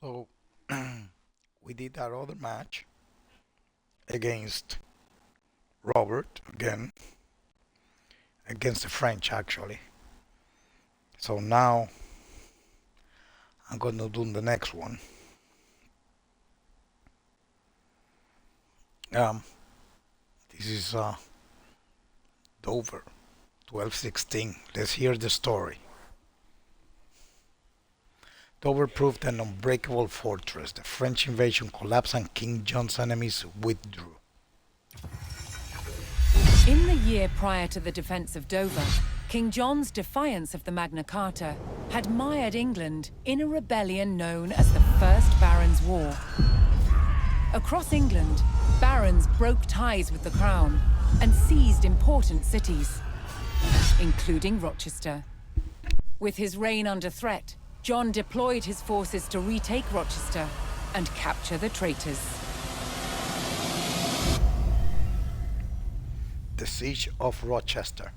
So we did that other match against Robert again, against the French actually. So now I'm gonna do the next one. Um, this is Dover, 1216. Let's hear the story. Dover proved an unbreakable fortress. The French invasion collapsed and King John's enemies withdrew. In the year prior to the defence of Dover, King John's defiance of the Magna Carta had mired England in a rebellion known as the First Barons' War. Across England, barons broke ties with the crown and seized important cities, including Rochester. With his reign under threat, John deployed his forces to retake Rochester and capture the traitors. The siege of Rochester.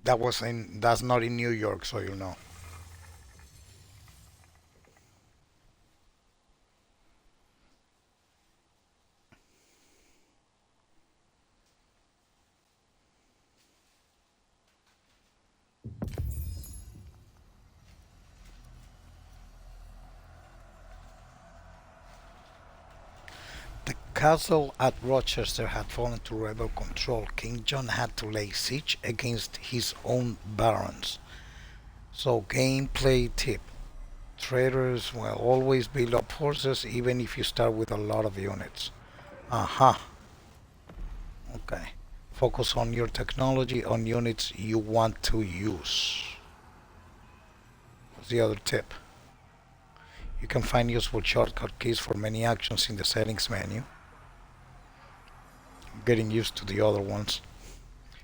That's not in New York, so you know. The castle at Rochester had fallen to rebel control. King John had to lay siege against his own barons. So gameplay tip. Traders will always build up forces even if you start with a lot of units. Aha. Okay. Focus on your technology on units you want to use. What's the other tip? You can find useful shortcut keys for many actions in the settings menu. I'm getting used to the other ones.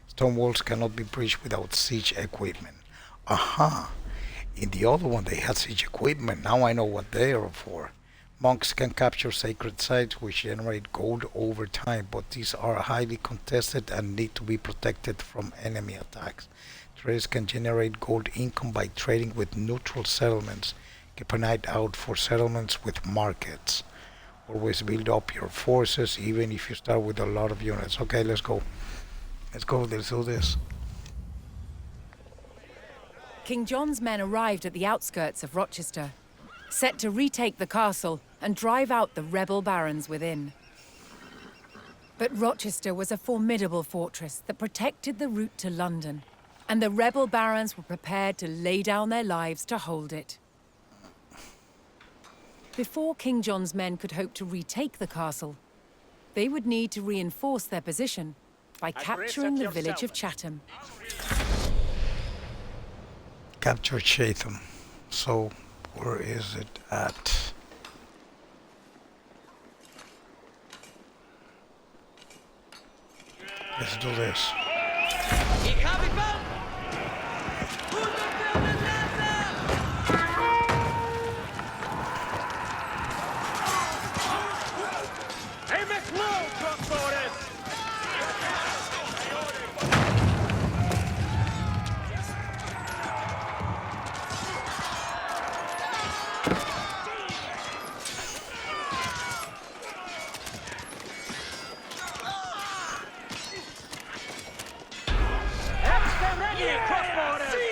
Stone walls cannot be breached without siege equipment. Aha! In the other one they had siege equipment. Now I know what they are for. Monks can capture sacred sites which generate gold over time, but these are highly contested and need to be protected from enemy attacks. Traders can generate gold income by trading with neutral settlements. Keep an eye out for settlements with markets. Always build up your forces even if you start with a lot of units. Okay, let's go. Let's do this. King John's men arrived at the outskirts of Rochester, set to retake the castle and drive out the rebel barons within. But Rochester was a formidable fortress that protected the route to London, and the rebel barons were prepared to lay down their lives to hold it. Before King John's men could hope to retake the castle, they would need to reinforce their position by capturing the village of Chatham. Capture Chatham. So, where is it at? Let's do this.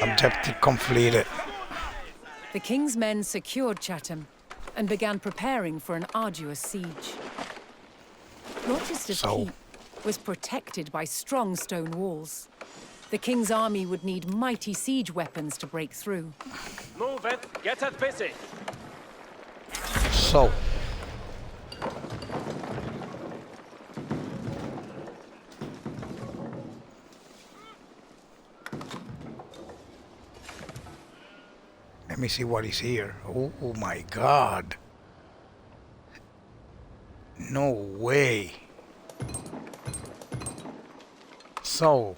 Objective completed. The king's men secured Chatham and began preparing for an arduous siege. Rochester's keep was protected by strong stone walls. The king's army would need mighty siege weapons to break through. Move it! Get it busy! So, let me see what is here. Oh my god. No way. So,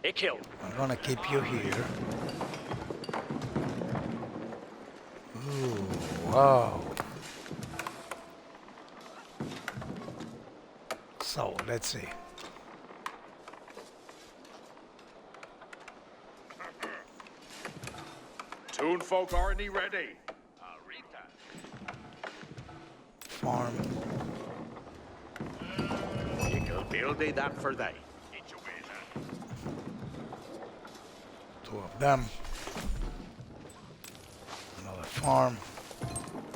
I'm gonna keep you here. Ooh, wow. So, let's see. Toon folk already ready. farm. You can build that for they. Two of them. Another farm.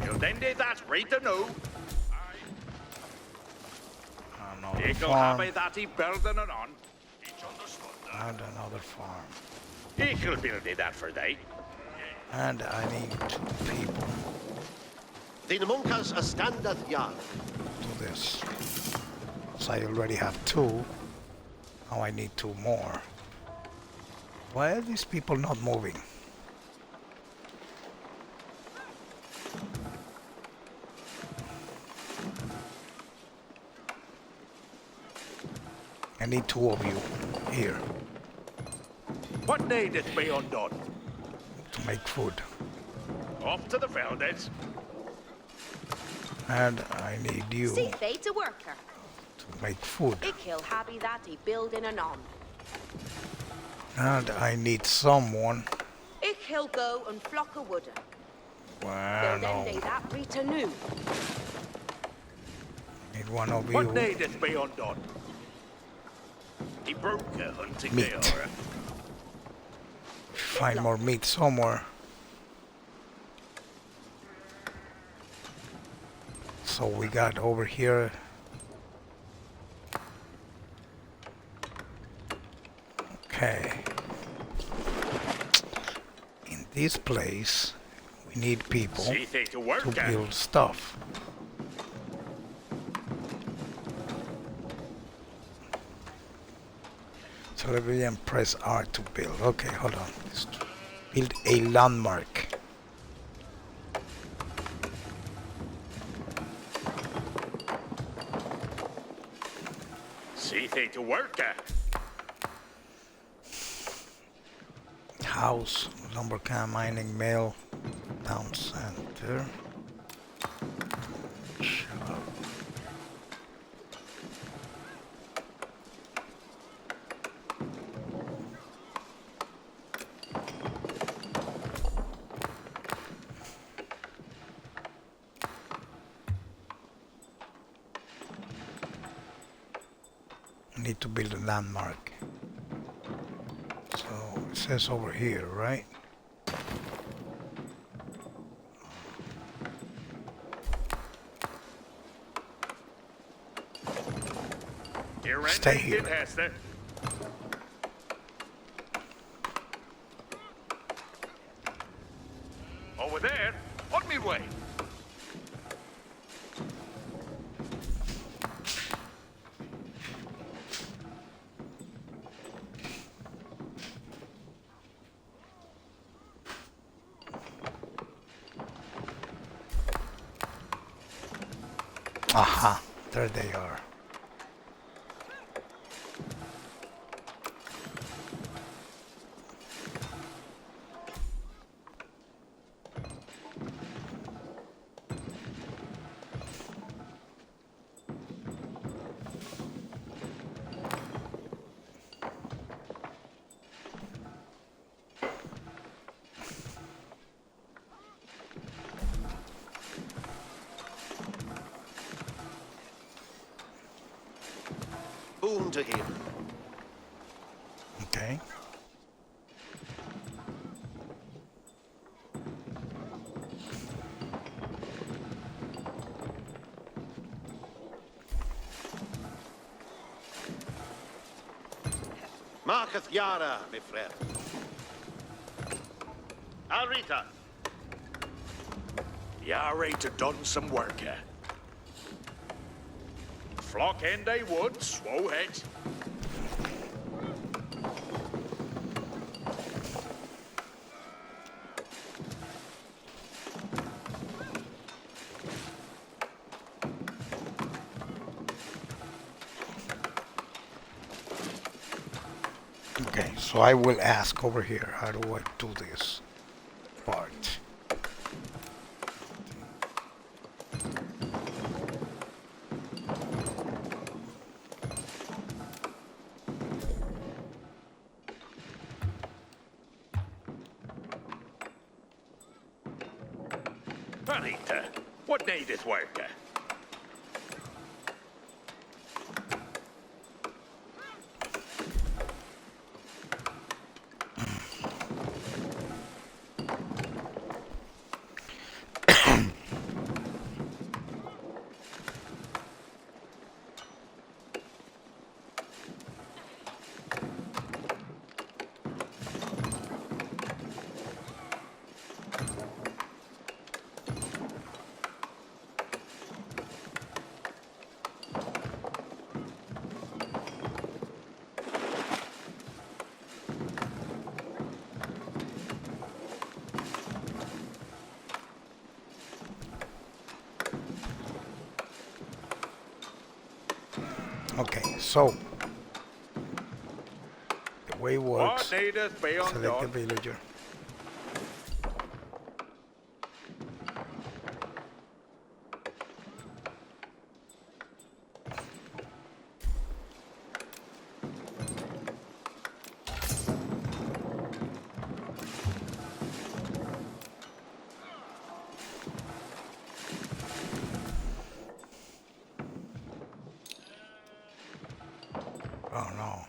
Building that right to know. Another You can farm. have that he building it on. And another farm. You can build that for they. And I need 2 people The monkas a standard yard. to do this. So I already have 2. Now I need 2 more. Why are these people not moving? I need 2 of you here What needeth be undone? to make food. Off to the fields. And I need you See fate a worker. to make food. Ik heel happy that he building an on. And I need someone. Ik heel go and flock a wooden. Well, Build no. day that Rita new. Need one of What you. needeth be undone? He broke a hunting Meat. deal. Find more meat somewhere. So we got over here. Okay. In this place, we need people See they to work to at. build stuff. Television, press R to build. Okay, hold on. Just build a landmark. See they to work at. House, lumber camp, mining mill, town center. Shop. Need to build a landmark. So it says over here, right? Here Stay ending here. it, Hester. Over there, on me way. Aha, there they are. Boom to him. Okay. Marketh Yara, my friend. Alrita. Yari to done some work here. Flock end they wood, swow heads. Okay, so I will ask over here, how do I do this part? Anita, what needeth work here? Okay, so the way it What works, needeth be select the undone? villager. Oh no.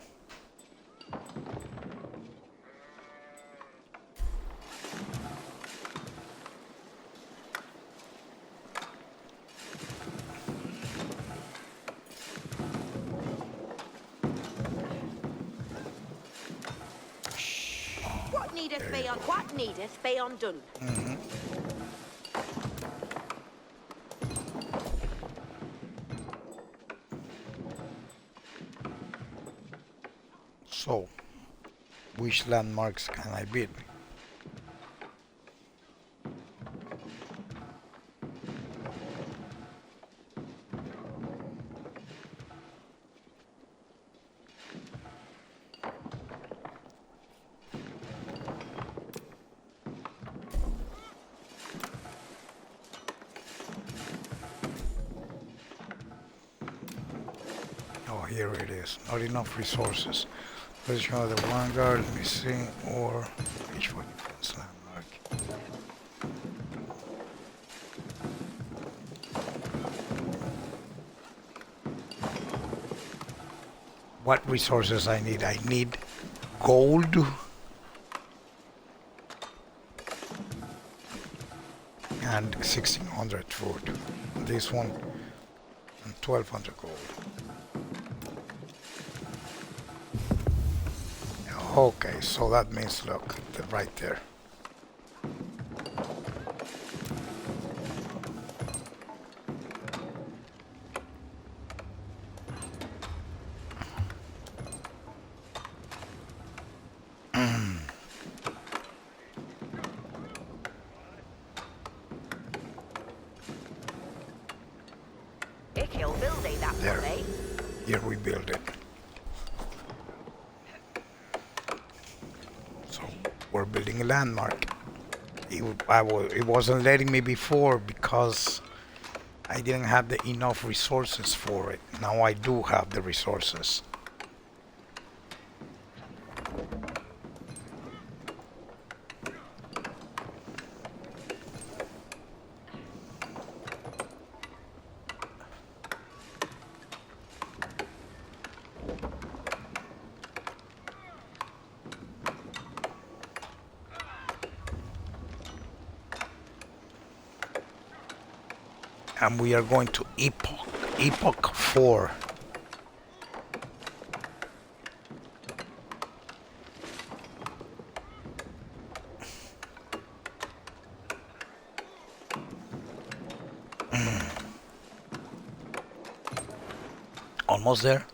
What needeth be undone? So, which landmarks can I build? Oh, here it is. Not enough resources. Let's show the vanguard, missing, or which one defense landmark. What resources I need? I need gold and 1600 food. This one and 1200 gold. Okay, so that means look, right there. He'll build that There. one, eh? Here we build it. So we're building a landmark. It wasn't letting me before because I didn't have the enough resources for it. Now I do have the resources. And we are going to epoch 4. Almost there.